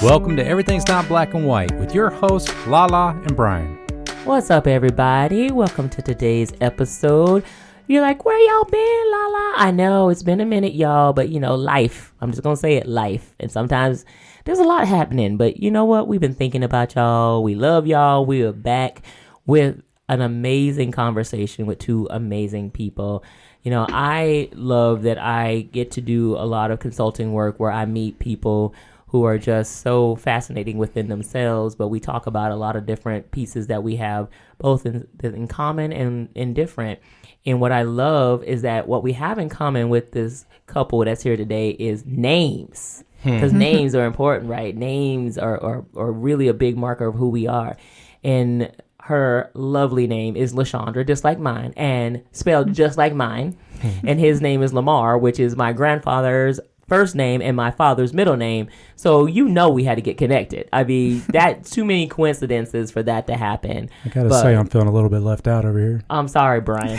Welcome to Everything's Not Black and White with your hosts, Lala and Brian. What's up, everybody? Welcome to today's episode. You're like, where y'all been, Lala? I know, it's been a minute, y'all, but you know, life. I'm just going to say it, life. And sometimes there's a lot happening, but you know what? We've been thinking about y'all. We love y'all. We are back with an amazing conversation with two amazing people. You know, I love that I get to do a lot of consulting work where I meet people who are just so fascinating within themselves, but we talk about a lot of different pieces that we have both in common and in different. And what I love is that what we have in common with this couple that's here today is names, because names are important, right? Names are really a big marker of who we are. And her lovely name is LaChandra, just like mine, and spelled just like mine. And his name is Lamar, which is my grandfather's first name and my father's middle name. So you know we had to get connected. I mean, that's too many coincidences for that to happen. I gotta say, I'm feeling a little bit left out over here. I'm sorry, Brian.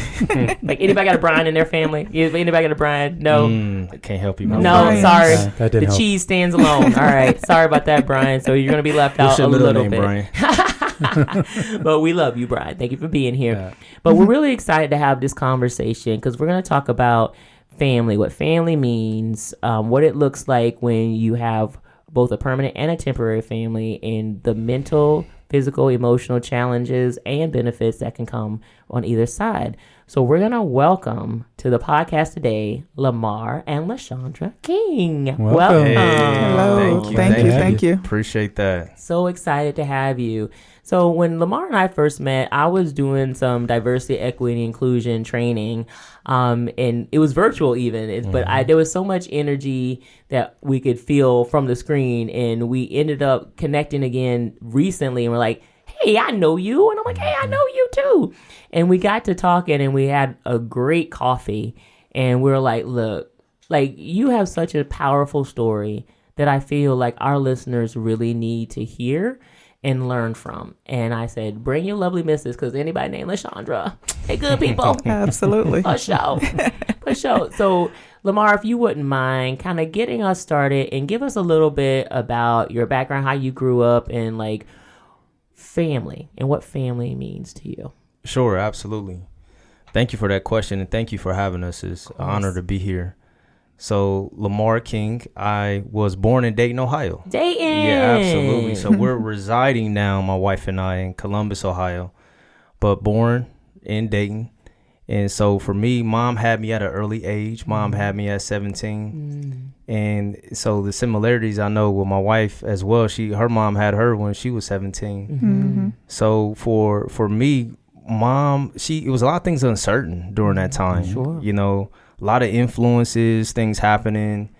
Like, anybody got a Brian in their family? Anybody got a Brian? No. I can't help you. No, Brian. sorry. That didn't The help. cheese stands alone. All right. Sorry about that, Brian. So you're going to be left out What's a your middle little name, bit. Brian? But we love you, Brian. Thank you for being here. Yeah. But we're really excited to have this conversation because we're going to talk about family, what family means, what it looks like when you have both a permanent and a temporary family, and the mental, physical, emotional challenges and benefits that can come on either side. So we're going to welcome to the podcast today, Lamar and LaChandra King. Welcome. Hey, Hello. Thank you. Appreciate that. So excited to have you. So when Lamar and I first met, I was doing some diversity, equity, and inclusion training, and it was virtual even. But there was so much energy that we could feel from the screen, and we ended up connecting again recently, and we're like, hey, I know you. And I'm like, hey, I know you too. And we got to talking, and we had a great coffee, and we were like, look, like, you have such a powerful story that I feel like our listeners really need to hear and learn from. And I said, bring your lovely missus, because anybody named LaChandra, hey, good people. Absolutely. For sure. So, Lamar, if you wouldn't mind kind of getting us started and give us a little bit about your background, how you grew up, and like family and what family means to you. Sure, absolutely. Thank you for that question, and thank you for having us. It's an honor to be here. So, Lamar King, I was born in Dayton, Ohio. Dayton. Yeah, absolutely. So we're residing now, my wife and I, in Columbus, Ohio, but born in Dayton. And so for me, mom had me at an early age. Mom had me at 17. And so the similarities I know with my wife as well, her mom had her when she was 17. So for me, mom, it was a lot of things uncertain during that time. Sure. You know, a lot of influences, things happening.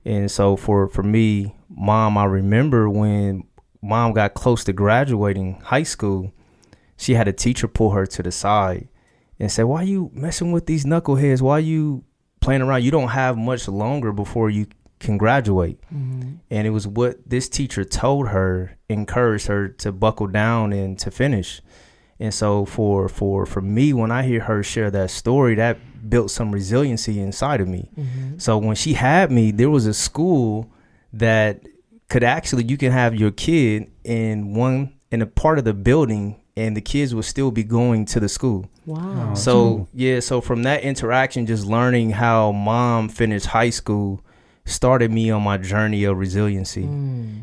And so for me, mom, I remember when mom got close to graduating high school, she had a teacher pull her to the side and say, why you messing with these knuckleheads? Why you playing around? You don't have much longer before you can graduate. And it was what this teacher told her, encouraged her to buckle down and to finish. And so for me, when I hear her share that story, that built some resiliency inside of me. So when she had me, there was a school that could actually, you can have your kid in a part of the building and the kids will still be going to the school. Wow. So, so from that interaction, just learning how mom finished high school started me on my journey of resiliency.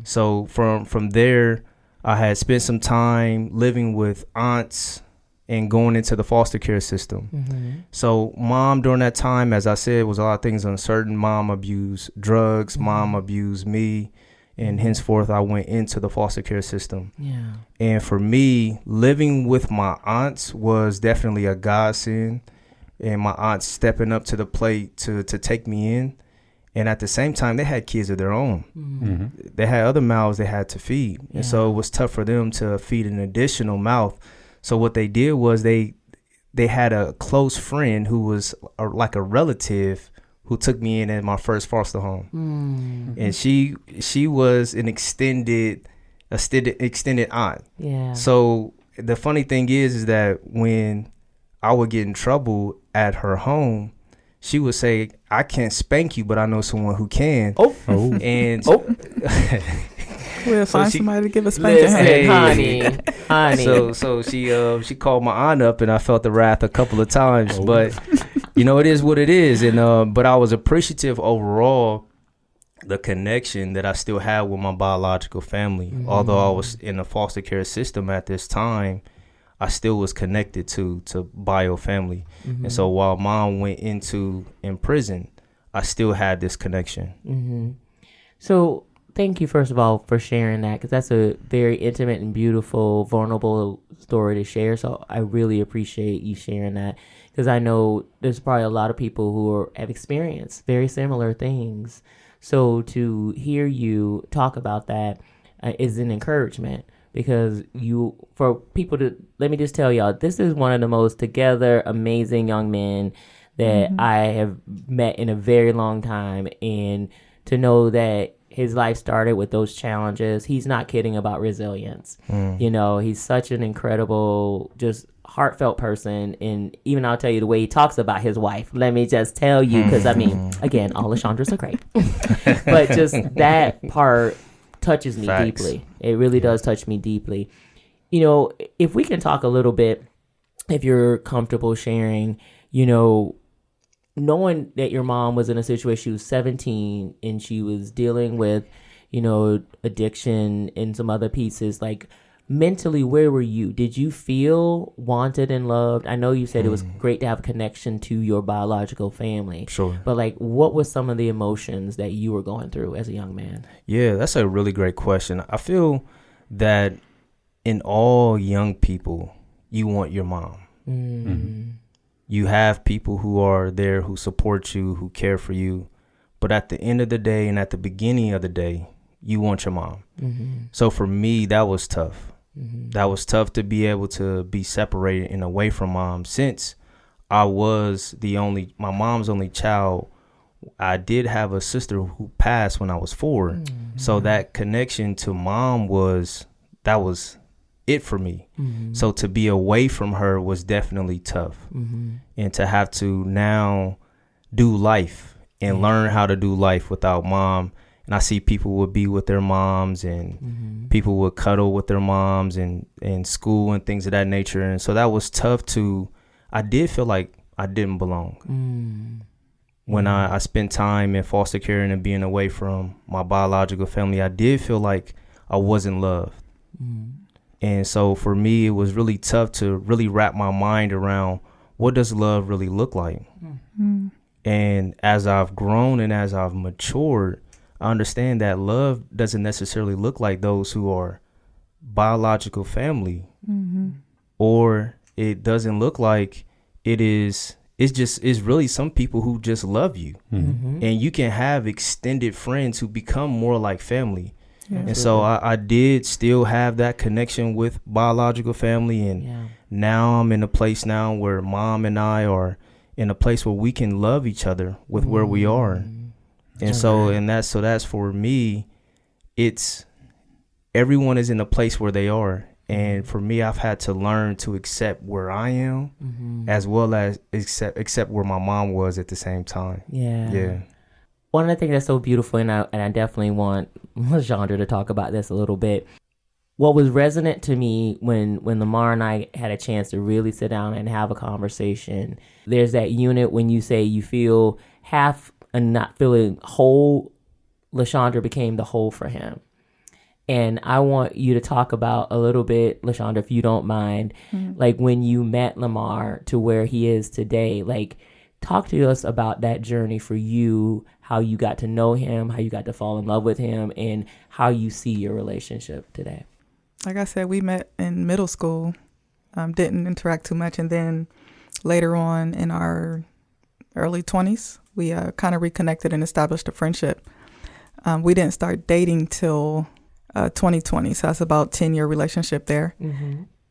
So from there, I had spent some time living with aunts and going into the foster care system. So mom, during that time, as I said, was a lot of things uncertain. Mom abused drugs. Mom abused me. And henceforth, I went into the foster care system. Yeah. And for me, living with my aunts was definitely a godsend. And my aunts stepping up to the plate to take me in. And at the same time, they had kids of their own. They had other mouths they had to feed. And so it was tough for them to feed an additional mouth. So what they did was they had a close friend who was like a relative who took me in at my first foster home. And she was an extended aunt. Yeah. So the funny thing is that when I would get in trouble at her home, she would say, I can't spank you, but I know someone who can. And We'll find somebody to give a spanking. Listen, honey. So she called my aunt up, and I felt the wrath a couple of times. But it is what it is. And but I was appreciative overall, the connection that I still had with my biological family. Although I was in the foster care system at this time, I still was connected to bio family. And so while mom went in prison, I still had this connection. So thank you, first of all, for sharing that, because that's a very intimate and beautiful, vulnerable story to share. So I really appreciate you sharing that, because I know there's probably a lot of people who have experienced very similar things. So to hear you talk about that is an encouragement, because for people to, let me just tell y'all, this is one of the most together, amazing young men that I have met in a very long time. And to know that his life started with those challenges, he's not kidding about resilience. He's such an incredible, just heartfelt person. And even I'll tell you the way he talks about his wife. Let me just tell you, because again, all LaChandras are great. But just that part touches me deeply. It really does touch me deeply. If we can talk a little bit, if you're comfortable sharing, knowing that your mom was in a situation, she was 17 and she was dealing with, addiction and some other pieces, like mentally, where were you? Did you feel wanted and loved? I know you said it was great to have a connection to your biological family. Sure. But what was some of the emotions that you were going through as a young man? Yeah, that's a really great question. I feel that in all young people, you want your mom. You have people who are there, who support you, who care for you. But at the end of the day and at the beginning of the day, you want your mom. So for me, that was tough. That was tough to be able to be separated and away from mom. Since I was my mom's only child, I did have a sister who passed when I was 4. So that connection to mom was it for me. So to be away from her was definitely tough. And to have to now do life and learn how to do life without mom. And I see people would be with their moms, and people would cuddle with their moms and school and things of that nature. And so that was tough I did feel like I didn't belong. When I spent time in foster care and being away from my biological family, I did feel like I wasn't loved. And so for me, it was really tough to really wrap my mind around, what does love really look like? And as I've grown and as I've matured, I understand that love doesn't necessarily look like those who are biological family, or it doesn't look like it's really some people who just love you. And you can have extended friends who become more like family. And so I did still have that connection with biological family. And now I'm in a place now where mom and I are in a place where we can love each other with where we are. And that's for me, it's everyone is in a place where they are. And for me, I've had to learn to accept where I am as well as accept where my mom was at the same time. Yeah. One of the things that's so beautiful, and I definitely want LaChandra to talk about this a little bit. What was resonant to me when Lamar and I had a chance to really sit down and have a conversation, there's that unit when you say you feel half and not feeling whole. LaChandra became the whole for him. And I want you to talk about a little bit, LaChandra, if you don't mind, like when you met Lamar to where he is today, like talk to us about that journey for you, how you got to know him, how you got to fall in love with him, and how you see your relationship today. Like I said, we met in middle school, didn't interact too much. And then later on in our early 20s, we kind of reconnected and established a friendship. We didn't start dating till 2020. So that's about 10-year relationship there.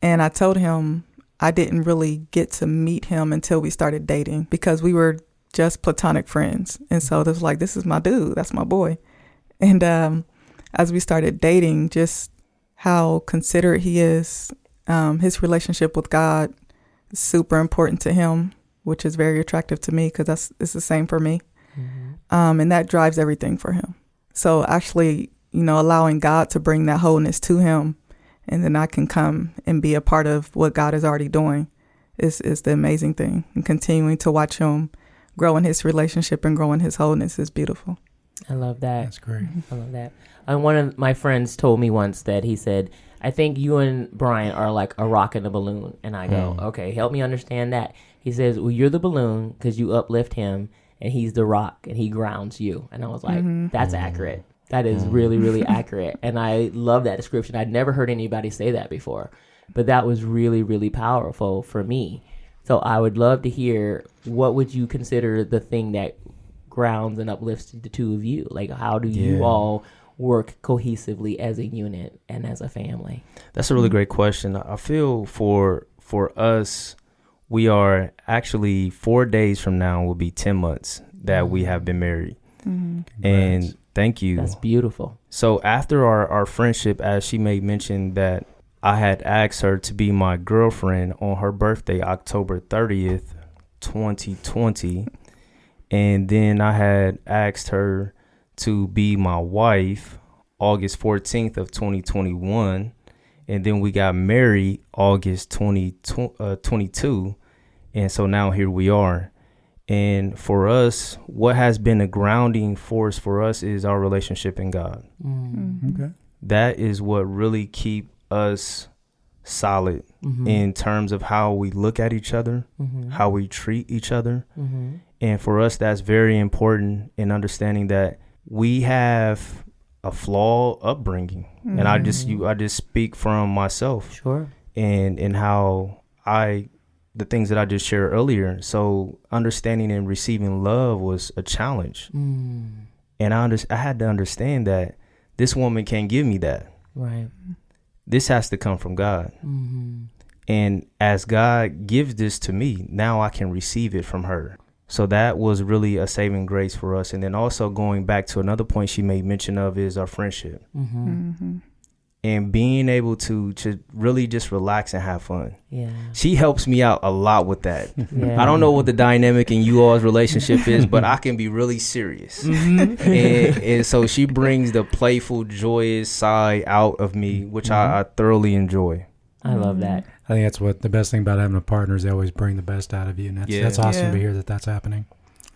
And I told him I didn't really get to meet him until we started dating, because we were just platonic friends. And so it was like, this is my dude. That's my boy. And as we started dating, just how considerate he is, his relationship with God is super important to him, which is very attractive to me because it's the same for me. And that drives everything for him. So actually allowing God to bring that wholeness to him, and then I can come and be a part of what God is already doing is the amazing thing. And continuing to watch him grow in his relationship and grow in his wholeness is beautiful. I love that. That's great. I love that. One of my friends told me once that he said, I think you and Brian are like a rock and a balloon. And I go, okay, help me understand that. He says, well, you're the balloon because you uplift him, and he's the rock and he grounds you. And I was like, that's accurate. That is really, really accurate. And I love that description. I'd never heard anybody say that before, but that was really, really powerful for me. So I would love to hear, what would you consider the thing that grounds and uplifts the two of you? Like, how do you all work cohesively as a unit and as a family? That's a really great question. I feel for us, we are actually 4 days from now will be 10 months that we have been married. And thank you. That's beautiful. So after our friendship, as she made mention that I had asked her to be my girlfriend on her birthday, October 30th, 2020. And then I had asked her to be my wife August 14th of 2021. And then we got married August 2022. And so now here we are. And for us, what has been a grounding force for us is our relationship in God. Okay. That is what really keep us solid in terms of how we look at each other, how we treat each other. And for us, that's very important in understanding that we have a flawed upbringing. And I just speak from myself. Sure. And how the things that I just shared earlier. So understanding and receiving love was a challenge. And I had to understand that this woman can't give me that. Right. This has to come from God. And as God gives this to me, now I can receive it from her. So that was really a saving grace for us. And then also going back to another point she made mention of is our friendship. And being able to really just relax and have fun. Yeah. She helps me out a lot with that. Yeah. I don't know what the dynamic in you all's relationship is, but I can be really serious. And so she brings the playful, joyous side out of me, which I thoroughly enjoy. I love that. I think that's what the best thing about having a partner is they always bring the best out of you. And that's awesome to hear that that's happening.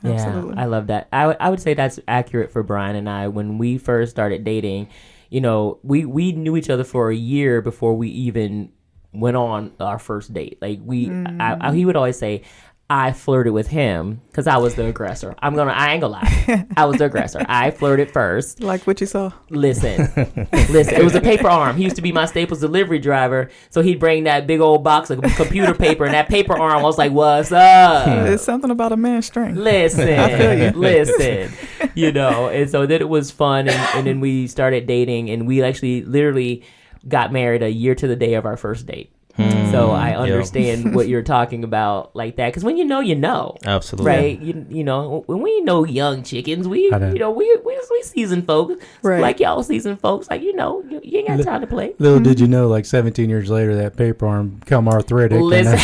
Yeah, Absolutely. I love that. I would say that's accurate for Brian and I. When we first started dating, we knew each other for a year before we even went on our first date. Like he would always say, I flirted with him because I was the aggressor. I ain't gonna lie. I was the aggressor. I flirted first. Like what you saw. Listen. It was a paper arm. He used to be my Staples delivery driver. So he'd bring that big old box of computer paper, and that paper arm, I was like, what's up? It's something about a man's strength. Listen. I feel you. Listen. And so then it was fun, and then we started dating, and we actually literally got married a year to the day of our first date. So I understand what you're talking about like that, because when you know, Absolutely, right? When we know young chickens, we seasoned folks, right? Like y'all seasoned folks, like you ain't got time to play. Little did you know, like 17 years later, that paper arm become arthritic. Listen.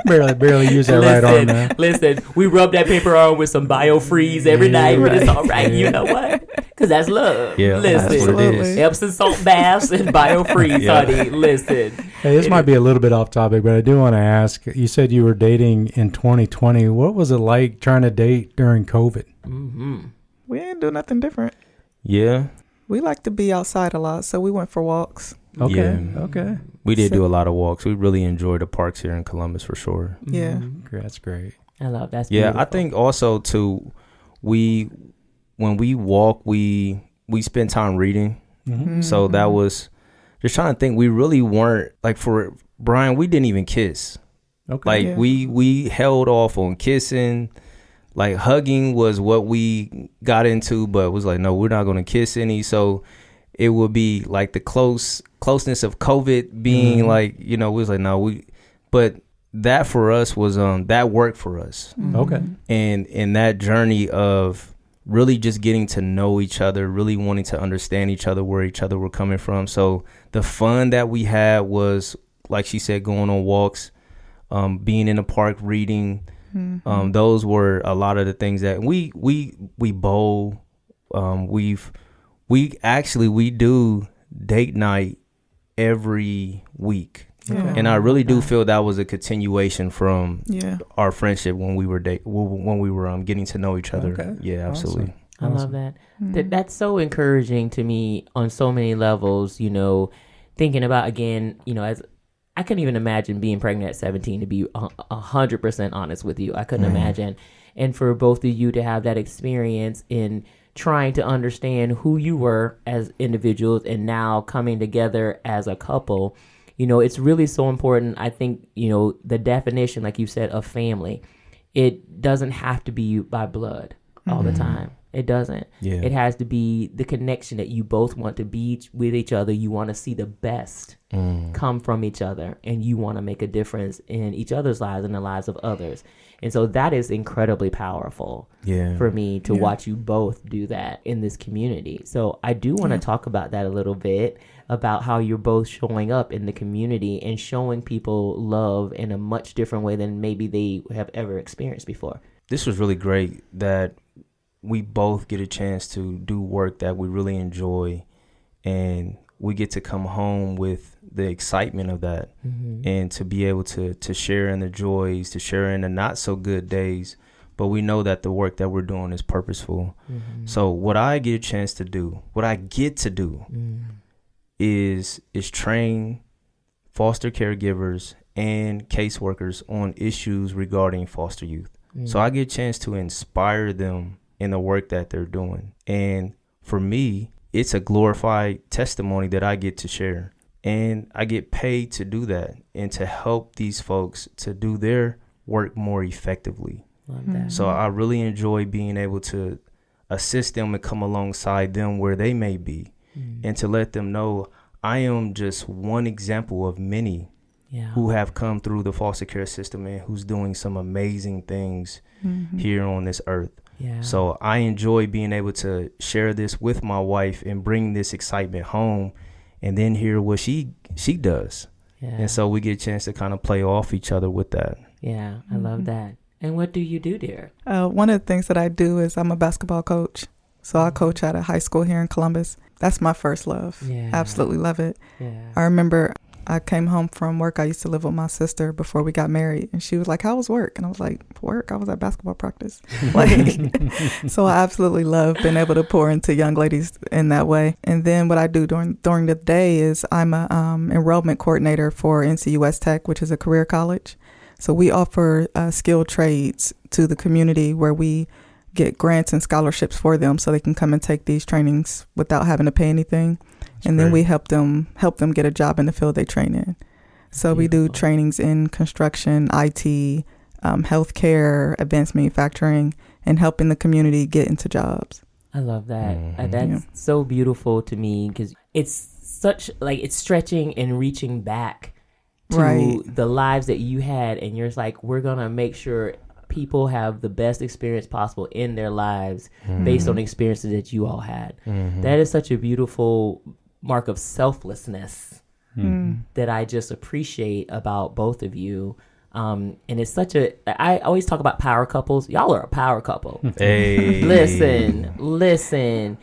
barely use that right arm now. Listen, we rub that paper arm with some biofreeze every night, but it's all right. You know what? Because that's love. Yeah, listen, that's what it is. Epsom salt baths and biofreeze, honey. Listen. Hey, this might be a little bit off topic, but I do want to ask. You said you were dating in 2020. What was it like trying to date during COVID? We didn't do nothing different. Yeah. We like to be outside a lot, so we went for walks. Okay. Yeah. Okay. We did do a lot of walks. We really enjoyed the parks here in Columbus for sure. Yeah. That's great. I love that. Yeah, beautiful. I think also too, when we walk, we spend time reading. So that was just trying to think. We really weren't, like, for Brian, we didn't even kiss. Okay. Like we held off on kissing. Like hugging was what we got into, but it was like, no, we're not going to kiss any. So it would be like the closeness of COVID being like, it was like, no, but that for us was, that worked for us. Okay. And in that journey of really just getting to know each other, really wanting to understand each other, where each other were coming from. So the fun that we had was, like she said, going on walks, being in the park, reading. Those were a lot of the things that we bowl. We've we do date night every week. Yeah. And I really do feel that was a continuation from Yeah. our friendship when we were getting to know each other. Okay. Yeah, absolutely. I love that. That's so encouraging to me on so many levels, you know, thinking about, again, you know, as I couldn't even imagine being pregnant at 17, to be 100% honest with you. I couldn't imagine. And for both of you to have that experience in trying to understand who you were as individuals and now coming together as a couple, you know, it's really so important. I think, you know, the definition, like you said, of family, it doesn't have to be by blood all the time. It doesn't. Yeah. It has to be the connection that you both want to be with each other. You want to see the best come from each other, and you want to make a difference in each other's lives and the lives of others. And so that is incredibly powerful for me to watch you both do that in this community. So I do want to talk about that a little bit, about how you're both showing up in the community and showing people love in a much different way than maybe they have ever experienced before. This was really great that we both get a chance to do work that we really enjoy, and we get to come home with the excitement of that, and to be able to share in the joys, to share in the not so good days, but we know that the work that we're doing is purposeful. So what I get a chance to do, what I get to do is train foster caregivers and caseworkers on issues regarding foster youth. So I get a chance to inspire them in the work that they're doing. And for me, it's a glorified testimony that I get to share. And I get paid to do that and to help these folks to do their work more effectively. Love that. So I really enjoy being able to assist them and come alongside them where they may be, and to let them know I am just one example of many who have come through the foster care system and who's doing some amazing things here on this earth. So I enjoy being able to share this with my wife and bring this excitement home, and then hear what she does. And so we get a chance to kind of play off each other with that. Yeah, I love that. And what do you do, dear? One of the things that I do is I'm a basketball coach. So I coach at a high school here in Columbus. That's my first love. Yeah. Absolutely love it. Yeah. I remember I came home from work. I used to live with my sister before we got married. And she was like, how was work? And I was like, work? I was at basketball practice. So I absolutely love being able to pour into young ladies in that way. And then what I do during the day is I'm a enrollment coordinator for NCUS Tech, which is a career college. So we offer skilled trades to the community where we get grants and scholarships for them so they can come and take these trainings without having to pay anything. And then we help them get a job in the field they train in. So we do trainings in construction, IT, healthcare, advanced manufacturing, and helping the community get into jobs. I love that. That's so beautiful to me, because it's such it's stretching and reaching back to the lives that you had. And you're just like, we're going to make sure people have the best experience possible in their lives based on experiences that you all had. That is such a beautiful mark of selflessness that I just appreciate about both of you. And it's I always talk about power couples. Y'all are a power couple. Hey. Listen.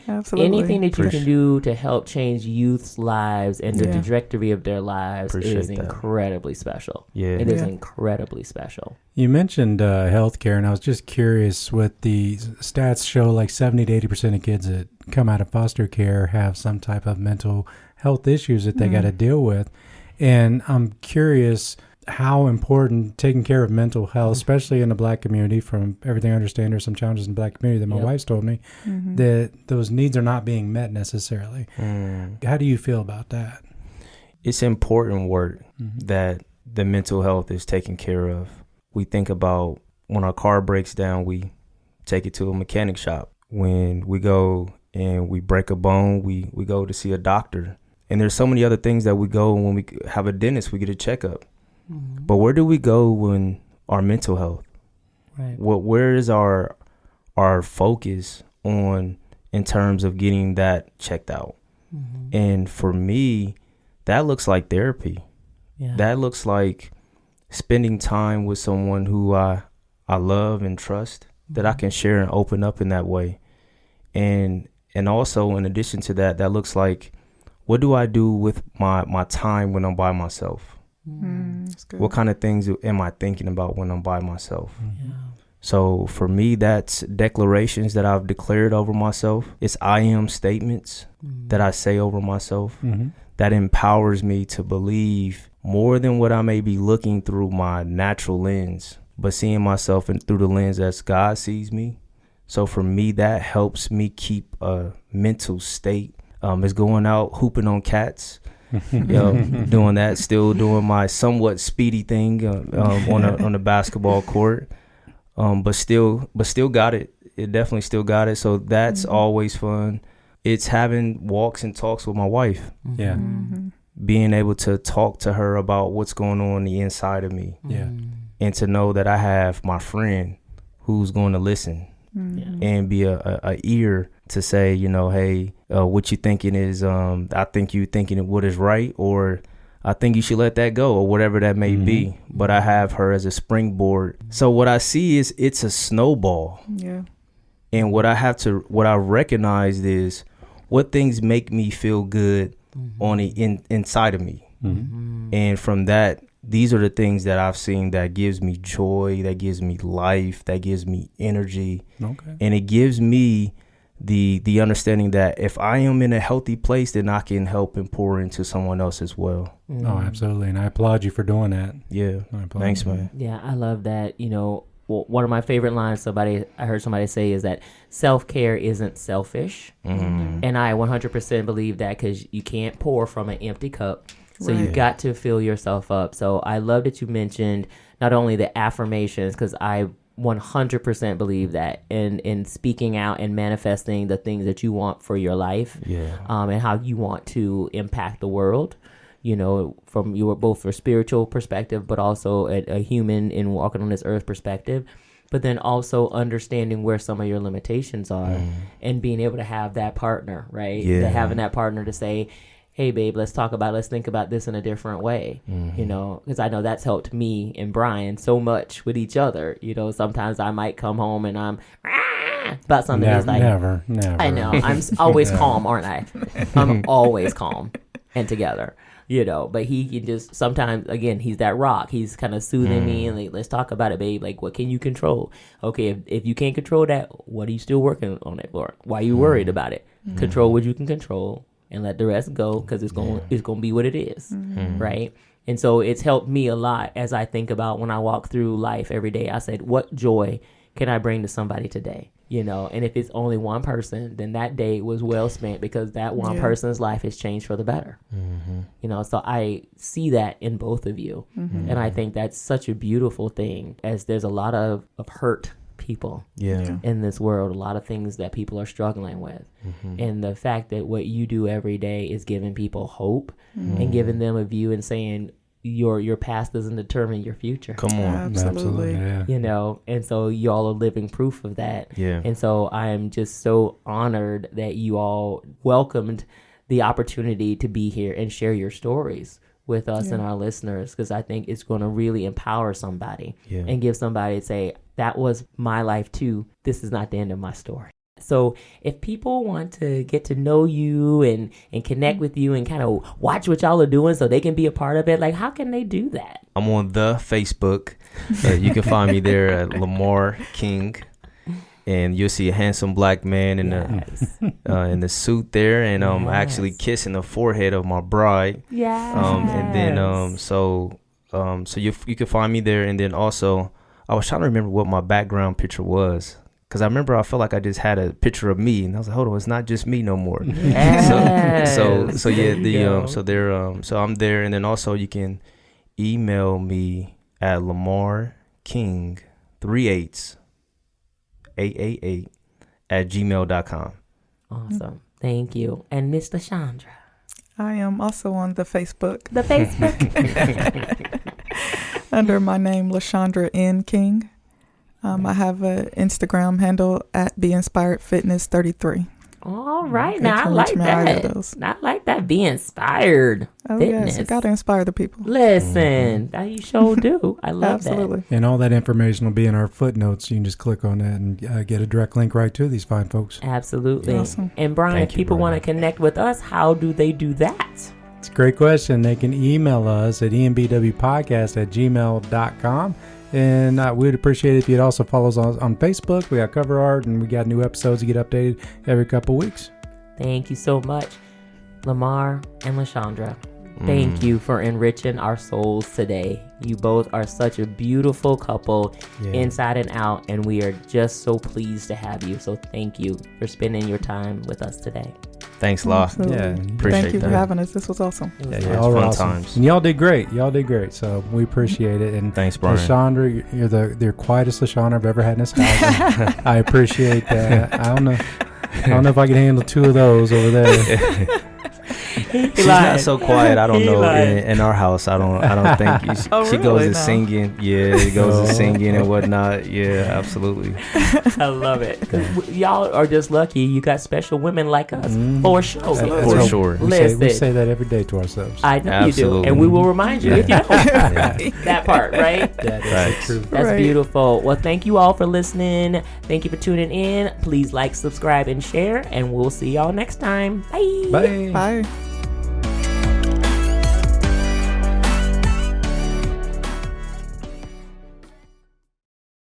Absolutely. Anything that you can do to help change youth's lives and the trajectory of their lives is incredibly special. It is incredibly special. You mentioned healthcare, and I was just curious, what the stats show, like 70 to 80% of kids that come out of foster care have some type of mental health issues that they got to deal with. And I'm curious how important taking care of mental health, especially in the Black community, from everything I understand, there's some challenges in the Black community that my wife's told me, that those needs are not being met necessarily. How do you feel about that? It's important work that the mental health is taken care of. We think about when our car breaks down, we take it to a mechanic shop. When we go and we break a bone, we go to see a doctor. And there's so many other things that we go when we have a dentist, we get a checkup. But where do we go when our mental health? Right. Where is our focus on in terms of getting that checked out? And for me, that looks like therapy. That looks like spending time with someone who I love and trust, that I can share and open up in that way. And And also, in addition to that, that looks like, what do I do with my time when I'm by myself? That's good. What kind of things am I thinking about when I'm by myself? Yeah. So for me, that's declarations that I've declared over myself. It's I am statements that I say over myself that empowers me to believe more than what I may be looking through my natural lens, but seeing myself through the lens as God sees me. So for me, that helps me keep a mental state. It's going out hooping on cats. Doing that, still doing my somewhat speedy thing on the basketball court, but still got it. It definitely still got it. So that's always fun. It's having walks and talks with my wife. Yeah. Being able to talk to her about what's going on the inside of me. Yeah. And to know that I have my friend who's going to listen and be a ear to say, hey, what you thinking is, I think you thinking what is right, or I think you should let that go, or whatever that may be. But I have her as a springboard. So what I see is it's a snowball. Yeah. And what I recognized is what things make me feel good on the inside of me. And from that, these are the things that I've seen that gives me joy, that gives me life, that gives me energy. Okay. And it gives me the understanding that if I am in a healthy place, then I can help and pour into someone else as well. Oh, absolutely. And I applaud you for doing that. Yeah. Thanks, man. Yeah, I love that. One of my favorite lines I heard somebody say is that self-care isn't selfish. And I 100% believe that, because you can't pour from an empty cup. So you've got to fill yourself up. So I love that you mentioned not only the affirmations, because I 100% believe that in speaking out and manifesting the things that you want for your life, and how you want to impact the world, from your both for spiritual perspective, but also a human in walking on this earth perspective, but then also understanding where some of your limitations are and being able to have that partner, right? Having that partner to say, hey, babe, let's think about this in a different way, because I know that's helped me and Brian so much with each other. Sometimes I might come home and I'm about something. Never. I know. I'm always calm, aren't I? I'm always calm and together, but he can just sometimes, again, he's that rock. He's kind of soothing me and like, let's talk about it, babe. Like, what can you control? Okay, if you can't control that, what are you still working on it for? Why are you worried about it? Control what you can control. And let the rest go, because it's going to be what it is, right? And so it's helped me a lot as I think about when I walk through life every day. I said, what joy can I bring to somebody today? And if it's only one person, then that day was well spent, because that one person's life has changed for the better. So I see that in both of you. And I think that's such a beautiful thing, as there's a lot of hurt people in this world, a lot of things that people are struggling with, and the fact that what you do every day is giving people hope and giving them a view and saying your past doesn't determine your future. Come on. Absolutely. Yeah. And so y'all are living proof of that. And so I am just so honored that you all welcomed the opportunity to be here and share your stories with us and our listeners, because I think it's going to really empower somebody and give somebody to say, that was my life too. This is not the end of my story. So if people want to get to know you and connect with you and kind of watch what y'all are doing so they can be a part of it, like, how can they do that? I'm on the Facebook. You can find me there at Lamar King. And you'll see a handsome black man in the suit there, and actually kissing the forehead of my bride. And then so you can find me there. And then also, I was trying to remember what my background picture was, because I remember I felt like I just had a picture of me, and I was like, hold on, it's not just me no more. So I'm there. And then also you can email me at lamarking3888@gmail.com. Awesome. Thank you. And Miss LaChandra? I am also on the Facebook. The Facebook? Under my name, LaChandra N. King. I have an Instagram handle at BeInspiredFitness33. All right. Now, I like that. I like that. Be inspired. Oh, fitness. yes. You got to inspire the people. Listen, that you sure do. I love Absolutely. And all that information will be in our footnotes. You can just click on that and get a direct link right to these fine folks. that. Absolutely. Awesome. And Brian, Thank if you, people want to Brian. connect with us, how do they do that? It's a great question. They can email us at embwpodcast@gmail.com. And we'd appreciate it if you'd also follow us on Facebook. We got cover art and we got new episodes that get updated every couple weeks. Thank you so much, Lamar and LaChandra. Thank you for enriching our souls today. You both are such a beautiful couple, inside and out, and we are just so pleased to have you. So thank you for spending your time with us today. Thanks, La. Absolutely. Yeah. Appreciate Thank you for that. having us. This was awesome. It was Yeah, fun. it's Y'all were fun awesome. times. And y'all did great. So we appreciate it. And Thanks, Brian. LaChandra, you're the quietest LaChandra I've ever had in this house. I appreciate that. I don't know if I can handle two of those over there. She's not so quiet. I don't He know. lied. In our house, I don't think she goes really? to No. singing. Yeah, she goes Oh. to singing and whatnot. Yeah, absolutely. I love it. 'Cause y'all are just lucky you got special women like us for sure. That's For how sure. We say Listen. that every day to ourselves. I know you Absolutely. do. And we will remind you if you don't. Yeah. That part, right? That is Right. the truth. That's Right. beautiful. Well, thank you all for listening. Thank you for tuning in. Please like, subscribe, and share. And we'll see y'all next time. Bye. Bye. Bye.